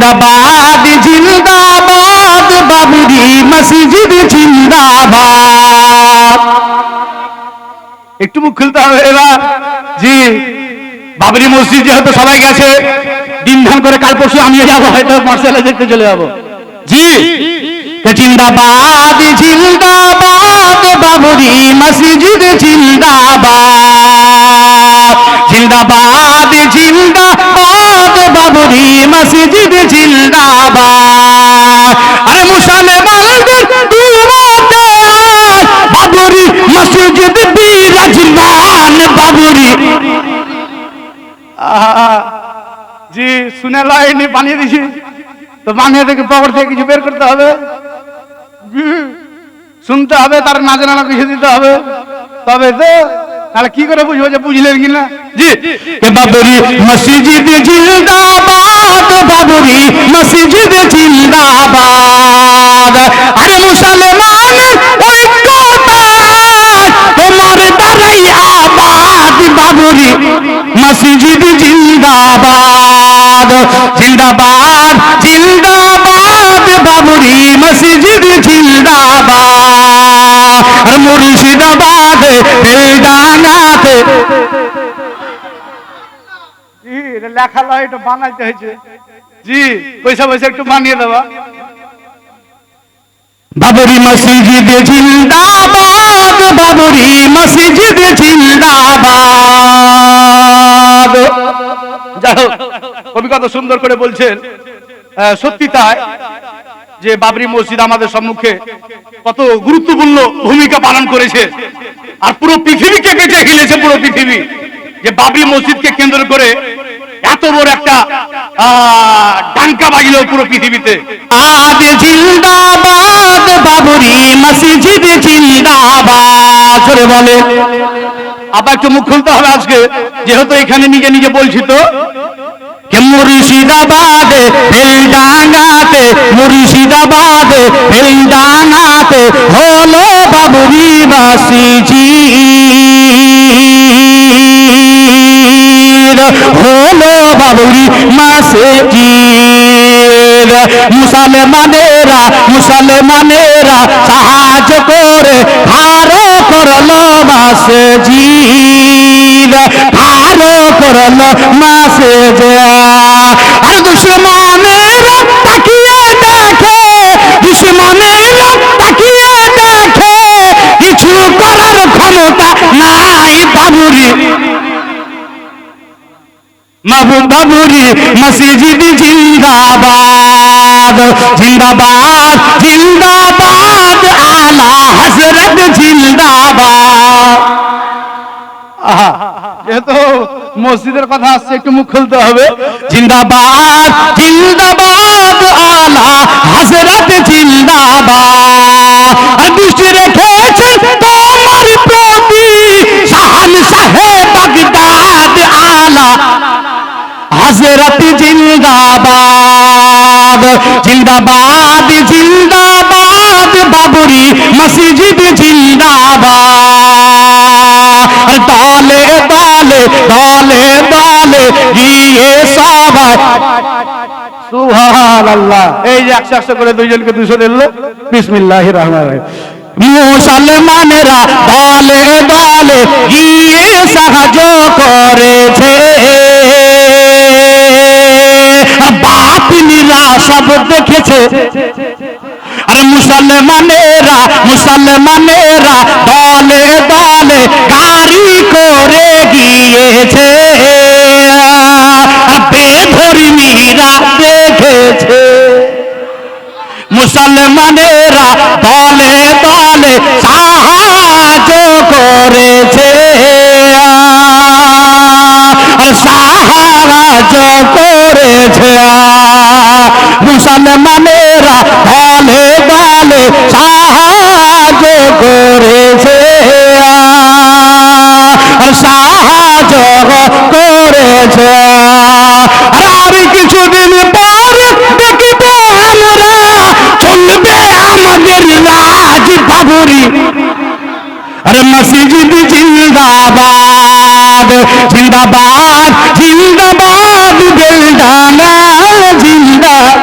জিন্দাবাদ জিন্দাবাদ বাবরি মসজিদ জিন্দাবাদ। একটু মুখ খুলতে হবে এবার। জি, বাবরি মসজিদ যেহেতু সবাই গেছে, দিন ধান করে কাল পরশু আমিও যাবো, হয়তো মার্শালে দেখতে চলে যাবো। জি, জিন্দাবাদ জিন্দাবাদ বাবরি মসজিদ জিন্দাবাদ। জিন্দাবাদ জিন্দাবাদ বাবরি মসজিদ জিন্দাবাদ। আরে মুসলমানদের দুয়াতে বাবরি মসজিদ বিরাজমান বাবরি। জি, শুনে লাইনি বানিয়ে দিছি তো, বানিয়ে থেকে পকেট থেকে কিছু বের করতে হবে, শুনতে হবে, তার নাচে নানা কিছু দিতে হবে, তবে তো তাহলে কি করে বুঝবো যে বুঝলেন কিনা। জি, বাবরি মসজিদ জিন্দাবাদ বাবরি মসজিদ জিন্দাবাদ। আরে মুসলমান ঐক্যতা তোমার দ্বারাই আবাদ বাবরি মসজিদ জিন্দাবাদ। জিন্দাবাদ জিন্দাবাদ বাবরি মসজিদ জিন্দাবাদ। আর মুর্শিদাবাদে বেলডাঙ্গাতে লেখা লয়, এটা বানাইতে হয়েছে। জি, পয়সা পয়সা একটু বানিয়ে দেওয়া। বাবরি মসজিদ জিন্দাবাদ বাবরি মসজিদ জিন্দাবাদ। যাই হোক, কবি কত সুন্দর করে বলছেন, সত্যি তাই যে বাবরি মসজিদ আমাদের সম্মুখে কত গুরুত্বপূর্ণ ভূমিকা পালন করেছে, আর পুরো পৃথিবীকে কেটে খেলেছে। পুরো পৃথিবী যে বাবরি মসজিদকে কেন্দ্র করে এত বড় একটা ডাঙ্কা বাজলো পুরো পৃথিবীতে। আজ জিন্দাবাদ বাবরি মসজিদ জিন্দাবাদ করে বলে। আবার একটু মুখ খুলতে হবে আজকে, যেহেতু এখানে নিজে নিজে বলছি তো। মুর্শিদাবাদে বেলডাঙ্গাতে, মুর্শিদাবাদে বেলডাঙ্গাতে হলো বাবরি মসজিদ, হলো বাবরি মসজিদ। মুসলমানেরা মুসলমানেরা সাহায্য করে ভালো করলো মসজিদ, ভালো করলো মসজিদ। আর দুশ্মনেরা তাকিয়ে দেখে, দুশ্মনেরা তাকিয়ে দেখে, কিছু করার ক্ষমতা নাই বাবরি বাবরি মসজিদ জিন্দাবাদ। জিন্দাবাদ জিন্দাবাদ আলা হযরত জিন্দাবাদ। যেহেতু মসজিদের কথা আসছে, একটু মুখ খুলতে হবে। জিন্দাবাদ জিন্দাবাদ আলা হযরত জিন্দাবাদ। দৃষ্টি রেখেছেন তোমার প্রতি শাহনশাহে বাগদাদ আলা হযরত জিন্দাবাদ। জিন্দাবাদ জিন্দাবাদ বাবরি মসজিদ জিন্দাবাদ। দলে দলে দলে দলে গিয়ে সবাই সুবহানাল্লাহ। এই যে 100 করে দুইজনকে 200 দিল। বিসমিল্লাহির রহমানির রহিম। মুসলমানেরা দলে দলে গিয়ে সাহায্য করেছে, বাতিলরা সব দেখেছে। আর মুসলমানেরা মুসলমানেরা দলে দলে গাড়ি করে গিয়েছে, বেধর্মীরা দেখেছে। মুসলমানেরা দলে দলে সাহায্য করেছে, সাহায্য করেছে। মুসলমানেরা দলে দলে সাহায্য করেছে, সাহায্য করেছে। আর কিছুদিন পর দেখব আমরা চলবে আমাদের রাজ বাবরি। আর মসজিদ জিন্দাবাদ জিন্দাবাদ জিন্দাবাদ বেলডাঙ্গা জিন্দাবাদ।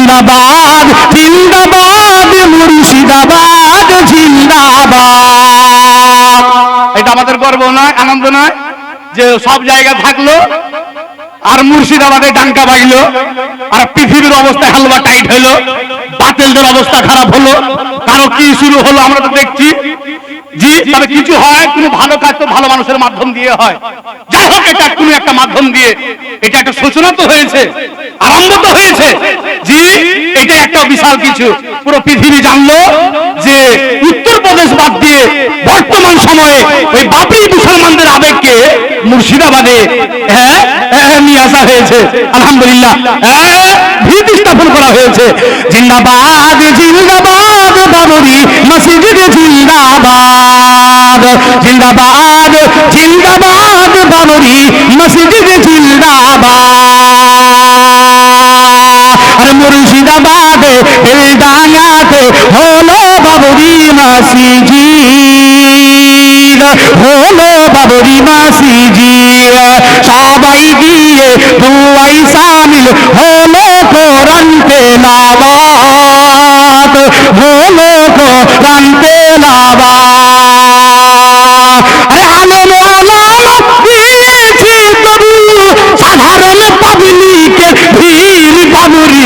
জিন্দাবাদ জিন্দাবাদ মুর্শিদাবাদ জিন্দাবাদ। এটা আমাদের গর্ব নয়, আনন্দ নয় যে সব জায়গা থাকলো আর মুর্শিদাবাদে ডাঙ্কা বাজলো, আর পৃথিবীর অবস্থা হালবা টাইট হলো, বাতিলদের অবস্থা খারাপ হলো, কারো কি শুরু হলো আমরা তো দেখছি। জি, তবে কিছু হয়, কোনো ভালো কাজ তো ভালো মানুষের মাধ্যম দিয়ে হয়। যাই হোক, এটা কোনো একটা মাধ্যম দিয়ে এটা একটা সূচনা তো হয়েছে, আরম্ভ তো হয়েছে। জি, এটা একটা বিশাল কিছু। পুরো পৃথিবী জানলো যে উত্তরপ্রদেশ বাদ দিয়ে বর্তমান সময়ে ওই বাবরি মুসলমানদের আবেগকে মুর্শিদাবাদে নিয়ে আসা হয়েছে। আলহামদুলিল্লাহ, ভিত্তি স্থাপন করা হয়েছে। জিন্দাবাদ জিন্দাবাদ বাবরি মসজিদ জিন্দাবাদ, জিন্দাবাদ জিন্দাবাদ বাবরি মসজিদ জিন্দাবাদ। আর মুর্শিদাবাদে বেলডাঙ্গাতে হলো বাবরি মসজিদ, হলো বাবরি মসজিদ। সবাই গিয়ে দুয়াই শামিল হলো কোরআন তেলাওয়াত, হলো কোরআন তেলাওয়াত। আরে আলেম ওলামা দিয়েছে তবু সাধারণ পাবলিকের ভিড় বাবরি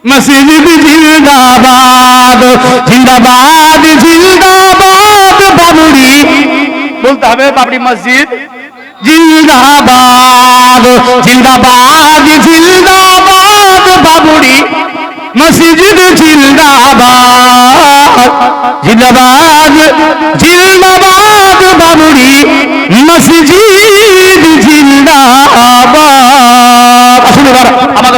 মসজিদ জিন্দাবাদ, জিন্দাবাদ জিন্দাবাদ বাবরি, বলতে হবে বাবরি মসজিদ জিন্দাবাদ, জিন্দাবাদ জিন্দাবাদ বাবরি মসজিদ জিন্দাবাদ, জিন্দাবাদ জিন্দাবাদ বাবরি মসজিদ জিন্দাবাদ। আসুন এবার আমাদের